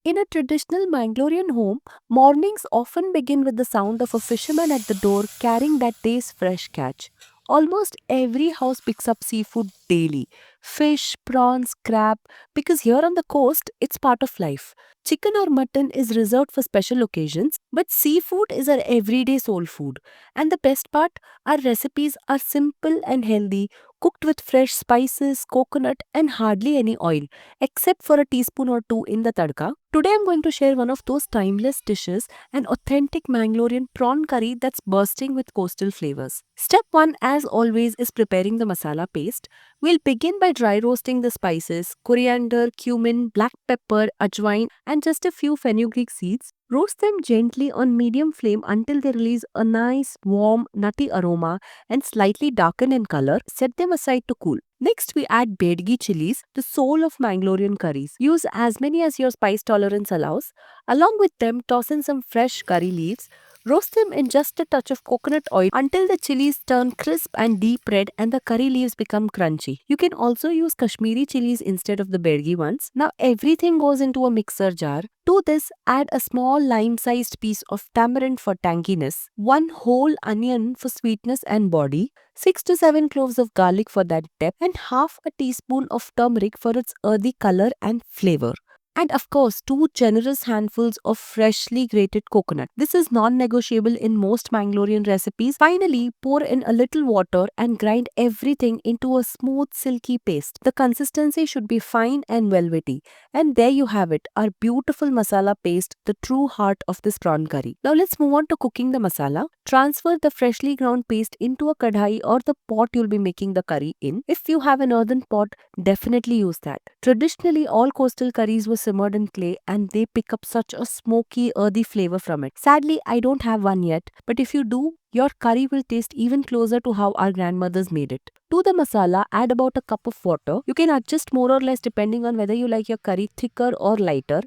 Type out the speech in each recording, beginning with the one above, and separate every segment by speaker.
Speaker 1: In a traditional Mangalorean home, mornings often begin with the sound of a fisherman at the door carrying that day's fresh catch. Almost every house picks up seafood daily fish, prawns, crab, because here on the coast, it's part of life. Chicken or mutton is reserved for special occasions, but seafood is our everyday soul food. And the best part, our recipes are simple and healthy, cooked with fresh spices, coconut, and hardly any oil except for a teaspoon or two in the tadka. Today I'm going to share one of those timeless dishes, an authentic Mangalorean prawn curry that's bursting with coastal flavors. Step 1, as always, is preparing the masala paste. We'll begin by dry roasting the spices, coriander, cumin, black pepper, ajwain, and just a few fenugreek seeds. Roast them gently on medium flame until they release a nice, warm, nutty aroma and slightly darken in color. Set them aside to cool. Next, we add bedgi chilies, the soul of Mangalorean curries. Use as many as your spice tolerance allows. Along with them, toss in some fresh curry leaves. Roast them in just a touch of coconut oil until the chilies turn crisp and deep red and the curry leaves become crunchy. You can also use Kashmiri chilies instead of the bedgi ones. Now everything goes into a mixer jar. To this, add a small lime-sized piece of tamarind for tanginess, one whole onion for sweetness and body, 6 to 7 cloves of garlic for that depth, and half a teaspoon of turmeric for its earthy color and flavor. And of course, 2 generous handfuls of freshly grated coconut. This is non-negotiable in most Mangalorean recipes. Finally, pour in a little water and grind everything into a smooth, silky paste. The consistency should be fine and velvety. And there you have it, our beautiful masala paste, the true heart of this prawn curry. Now let's move on to cooking the masala. Transfer the freshly ground paste into a kadhai or the pot you'll be making the curry in. If you have an earthen pot, definitely use that. Traditionally, all coastal curries were simmered in clay and they pick up such a smoky, earthy flavor from it. Sadly, I don't have one yet, but if you do, your curry will taste even closer to how our grandmothers made it. To the masala, add about a cup of water. You can adjust more or less depending on whether you like your curry thicker or lighter.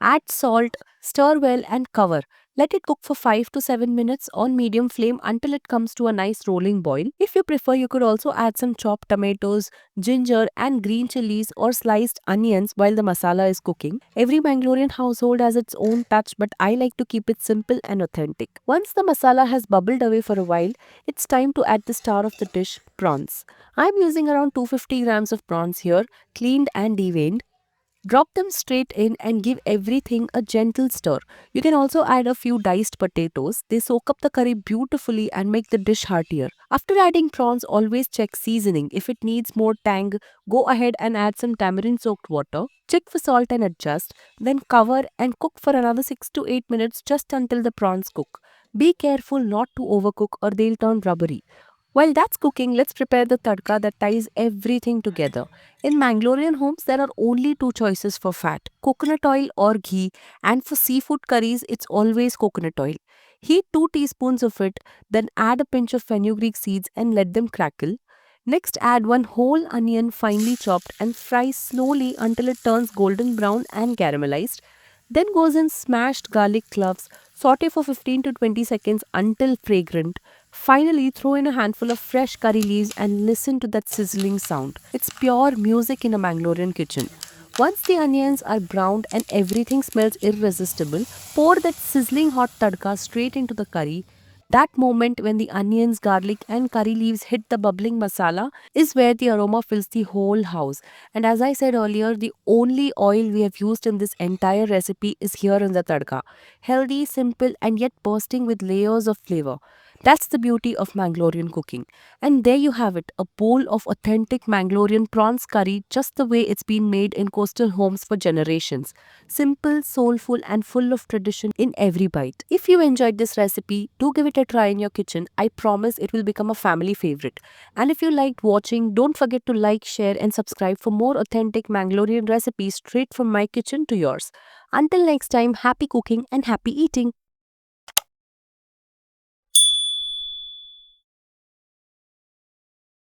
Speaker 1: Add salt, stir well and cover. Let it cook for 5 to 7 minutes on medium flame until it comes to a nice rolling boil. If you prefer, you could also add some chopped tomatoes, ginger and green chilies or sliced onions while the masala is cooking. Every Mangalorean household has its own touch, but I like to keep it simple and authentic. Once the masala has bubbled away for a while, it's time to add the star of the dish, prawns. I'm using around 250 grams of prawns here, cleaned and deveined. Drop them straight in and give everything a gentle stir. You can also add a few diced potatoes. They soak up the curry beautifully and make the dish heartier. After adding prawns, always check seasoning. If it needs more tang, go ahead and add some tamarind soaked water. Check for salt and adjust. Then cover and cook for another 6 to 8 minutes just until the prawns cook. Be careful not to overcook or they'll turn rubbery. While that's cooking, let's prepare the tadka that ties everything together. In Mangalorean homes, there are only two choices for fat coconut oil or ghee, and for seafood curries, it's always coconut oil. Heat 2 teaspoons of it, then add a pinch of fenugreek seeds and let them crackle. Next, add one whole onion finely chopped and fry slowly until it turns golden brown and caramelized. Then goes in smashed garlic cloves, saute for 15 to 20 seconds until fragrant. Finally, throw in a handful of fresh curry leaves and listen to that sizzling sound. It's pure music in a Mangalorean kitchen. Once the onions are browned and everything smells irresistible, pour that sizzling hot tadka straight into the curry. That moment when the onions, garlic, and curry leaves hit the bubbling masala is where the aroma fills the whole house. And as I said earlier, the only oil we have used in this entire recipe is here in the tadka. Healthy, simple, and yet bursting with layers of flavor. That's the beauty of Mangalorean cooking. And there you have it, a bowl of authentic Mangalorean prawns curry, just the way it's been made in coastal homes for generations. Simple, soulful, and full of tradition in every bite. If you enjoyed this recipe, do give it a try in your kitchen. I promise it will become a family favorite. And if you liked watching, don't forget to like, share, and subscribe for more authentic Mangalorean recipes straight from my kitchen to yours. Until next time, happy cooking and happy eating.